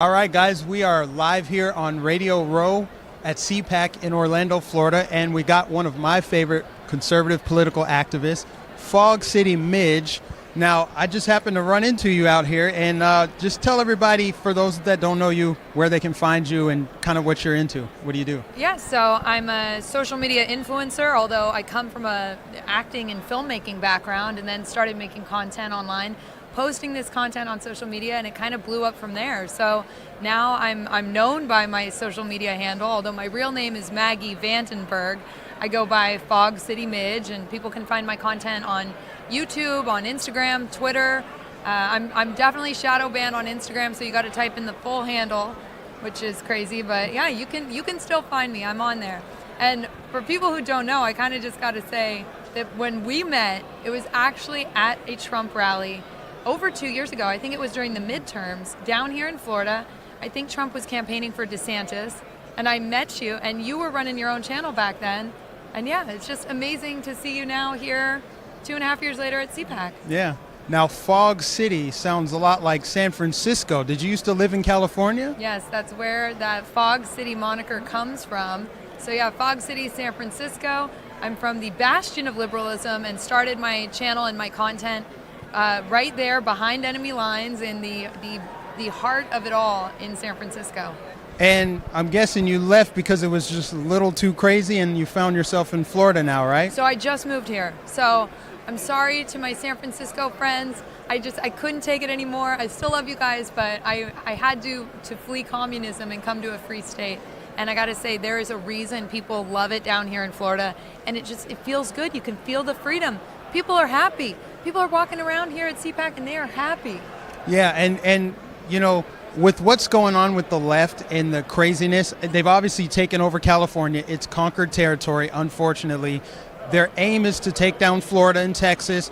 All right, guys, we are live here on Radio Row at CPAC in Orlando, Florida, and we got one of my favorite conservative political activists, Fog City Midge. Now, I just happened to run into you out here, and just tell everybody, for those that don't know you, where they can find you and kind of what you're into. What do you do? Yeah, so I'm a social media influencer, although I come from a acting and filmmaking background and then started making content online, posting this content on social media, and it kind of blew up from there. So now I'm known by my social media handle, although my real name is Maggie VandenBerghe. I go by Fog City Midge, and people can find my content on YouTube, on Instagram, Twitter. I'm definitely shadow banned on Instagram, so you got to type in the full handle, which is crazy. But yeah, you can still find me. I'm on there. And for people who don't know, I kind of just got to say that when we met, it was actually at a Trump rally over 2 years ago. I think it was during the midterms down here in Florida. I think Trump was campaigning for DeSantis, and I met you, and you were running your own channel back then. And yeah, it's just amazing to see you now here 2.5 years later at CPAC. Yeah. Now, Fog City sounds a lot like San Francisco. Did you used to live in California? Yes, that's where that Fog City moniker comes from. So yeah, Fog City, San Francisco. I'm from the bastion of liberalism and started my channel and my content right there behind enemy lines in the heart of it all in San Francisco. And I'm guessing you left because it was just a little too crazy and you found yourself in Florida now, right? So I just moved here. So I'm sorry to my San Francisco friends. I couldn't take it anymore. I still love you guys, but I had to flee communism and come to a free state. And I got to say, there is a reason people love it down here in Florida. And it feels good. You can feel the freedom. People are happy. People are walking around here at CPAC and they are happy. Yeah, and you know, with what's going on with the left and the craziness, they've obviously taken over California. It's conquered territory, unfortunately. Their aim is to take down Florida and Texas.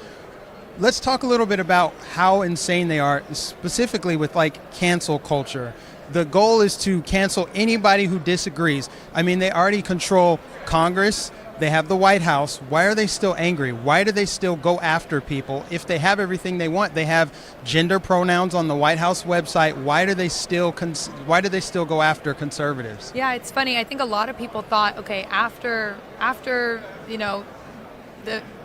Let's talk a little bit about how insane they are, specifically with like cancel culture. The goal is to cancel anybody who disagrees. I mean, they already control Congress. They have the White House. Why are they still angry? Why do they still go after people? If they have everything they want, they have gender pronouns on the White House website. Why do they still go after conservatives? Yeah, it's funny. I think a lot of people thought, okay, after you know,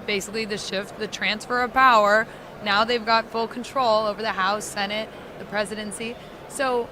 basically the shift, the transfer of power, now they've got full control over the House, Senate, the presidency. So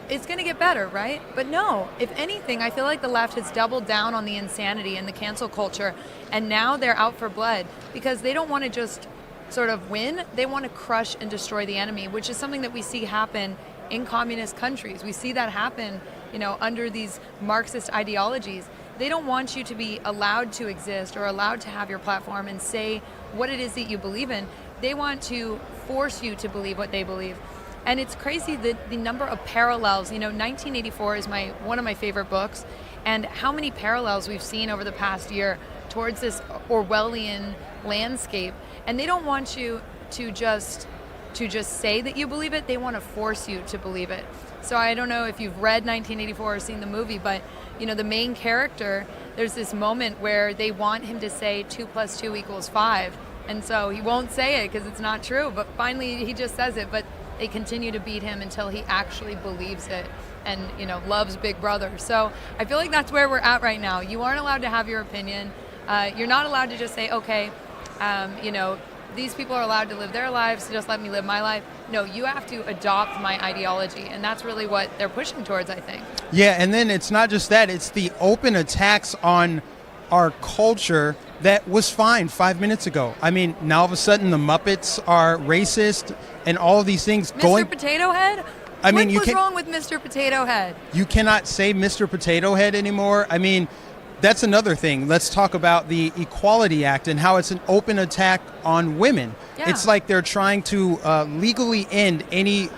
it's going to get better, right? But no, if anything, I feel like the left has doubled down on the insanity and the cancel culture, and now they're out for blood because they don't want to just sort of win. They want to crush and destroy the enemy, which is something that we see happen in communist countries. We see that happen, you know, under these Marxist ideologies. They don't want you to be allowed to exist or allowed to have your platform and say what it is that you believe in. They want to force you to believe what they believe. And it's crazy the number of parallels. You know, 1984 is one of my favorite books, and how many parallels we've seen over the past year towards this Orwellian landscape. And they don't want you to just say that you believe it. They want to force you to believe it. So I don't know if you've read 1984 or seen the movie, but you know, the main character, there's this moment where they want him to say 2 + 2 = 5. And so he won't say it because it's not true, but finally he just says it. But they continue to beat him until he actually believes it and, you know, loves Big Brother. So I feel like that's where we're at right now. You aren't allowed to have your opinion. You're not allowed to just say, okay, you know, these people are allowed to live their lives, so just let me live my life. No, you have to adopt my ideology, and that's really what they're pushing towards, I think. Yeah, and then it's not just that, it's the open attacks on our culture that was fine 5 minutes ago. I mean, now all of a sudden the Muppets are racist and all of these things Mr. Potato Head? I mean, what's wrong with Mr. Potato Head? You cannot say Mr. Potato Head anymore. I mean, that's another thing. Let's talk about the Equality Act and how it's an open attack on women. Yeah. It's like they're trying to legally end any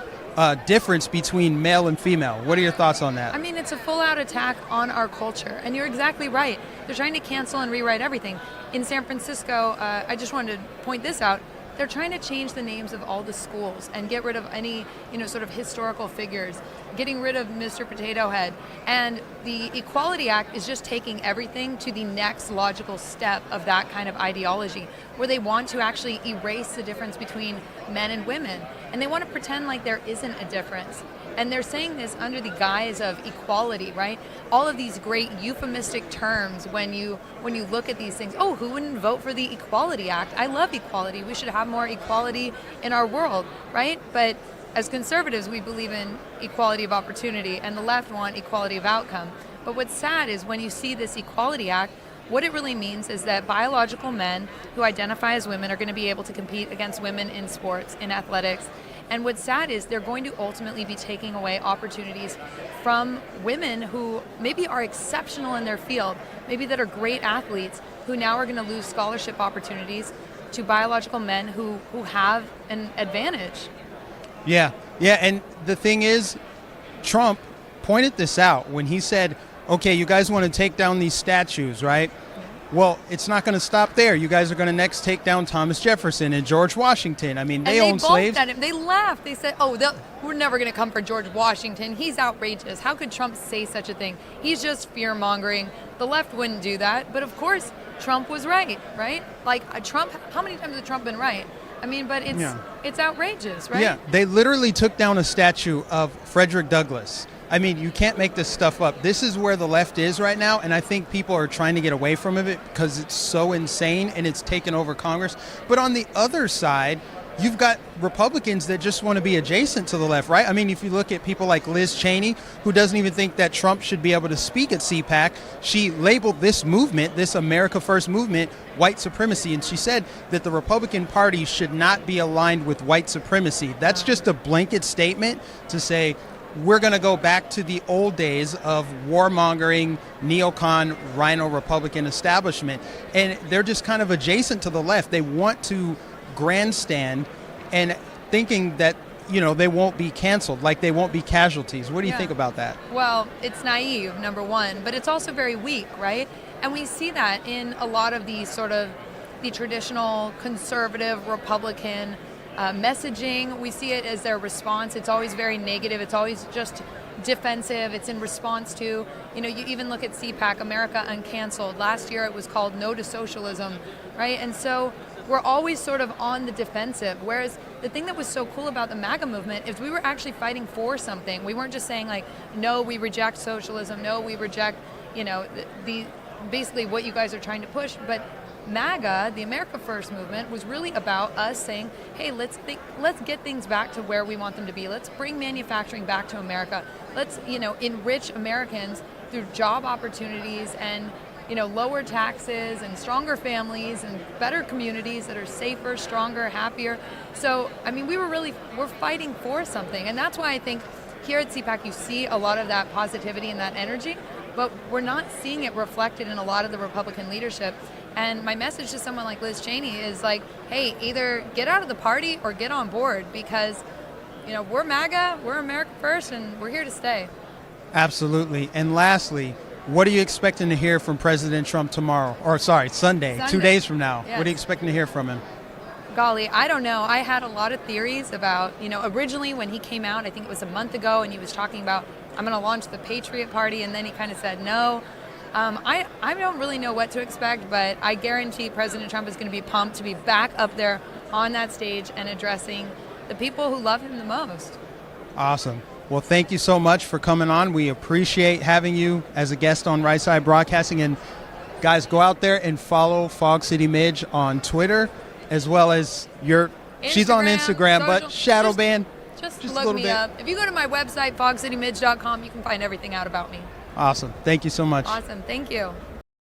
difference between male and female. What are your thoughts on that? I mean, it's a full-out attack on our culture, and you're exactly right. They're trying to cancel and rewrite everything. In San Francisco, I just wanted to point this out. They're trying to change the names of all the schools and get rid of any, you know, sort of historical figures, getting rid of Mr. Potato Head. And the Equality Act is just taking everything to the next logical step of that kind of ideology, where they want to actually erase the difference between men and women. And they want to pretend like there isn't a difference. And they're saying this under the guise of equality, right? All of these great euphemistic terms when you look at these things. Oh, who wouldn't vote for the Equality Act? I love equality. We should have more equality in our world, right? But as conservatives, we believe in equality of opportunity, and the left want equality of outcome. But what's sad is when you see this Equality Act, what it really means is that biological men who identify as women are going to be able to compete against women in sports, in athletics. And what's sad is they're going to ultimately be taking away opportunities from women who maybe are exceptional in their field, maybe that are great athletes, who now are going to lose scholarship opportunities to biological men who have an advantage. Yeah, and the thing is, Trump pointed this out when he said, okay, you guys want to take down these statues, right? Well, it's not going to stop there. You guys are going to next take down Thomas Jefferson and George Washington. I mean, they own slaves. At him. They laughed. They said, we're never going to come for George Washington. He's outrageous. How could Trump say such a thing? He's just fear-mongering. The left wouldn't do that. But, of course, Trump was right? Like, Trump, how many times has Trump been right? I mean, but it's outrageous, right? Yeah, they literally took down a statue of Frederick Douglass. I mean, you can't make this stuff up. This is where the left is right now, and I think people are trying to get away from it because it's so insane and it's taken over Congress. But on the other side, you've got Republicans that just want to be adjacent to the left, right? I mean, if you look at people like Liz Cheney, who doesn't even think that Trump should be able to speak at CPAC, she labeled this movement, this America First movement, white supremacy, and she said that the Republican Party should not be aligned with white supremacy. That's just a blanket statement to say, we're going to go back to the old days of warmongering, neocon, rhino Republican establishment. And they're just kind of adjacent to the left. They want to grandstand and thinking that, they won't be canceled, like they won't be casualties. What do you think about that? Well, it's naive, number one, but it's also very weak, right? And we see that in a lot of these sort of the traditional conservative Republican messaging. We see it as their response. It's always very negative. It's always just defensive. It's in response to, you even look at CPAC, America Uncanceled. Last year it was called No to Socialism, right? And so we're always sort of on the defensive. Whereas the thing that was so cool about the MAGA movement is we were actually fighting for something. We weren't just saying like, no, we reject socialism. No, we reject, the basically what you guys are trying to push. But MAGA, the America First movement, was really about us saying, hey, let's get things back to where we want them to be. Let's bring manufacturing back to America. Let's, enrich Americans through job opportunities and, lower taxes and stronger families and better communities that are safer, stronger, happier. So, I mean, we're fighting for something. And that's why I think here at CPAC you see a lot of that positivity and that energy, but we're not seeing it reflected in a lot of the Republican leadership. And my message to someone like Liz Cheney is like, hey, either get out of the party or get on board because, we're MAGA, we're America First, and we're here to stay. Absolutely. And lastly, what are you expecting to hear from President Trump tomorrow? Or Sunday, 2 days from now. Yes. What are you expecting to hear from him? Golly, I don't know. I had a lot of theories about, originally when he came out, I think it was a month ago, and he was talking about, I'm going to launch the Patriot Party, and then he kind of said no. I don't really know what to expect, but I guarantee President Trump is going to be pumped to be back up there on that stage and addressing the people who love him the most. Awesome. Well, thank you so much for coming on. We appreciate having you as a guest on Right Side Broadcasting. And guys, go out there and follow Fog City Midge on Twitter, as well as she's on Instagram, but shadow ban. Just look me up. If you go to my website, fogcitymidge.com, you can find everything out about me. Awesome. Thank you so much. Awesome. Thank you.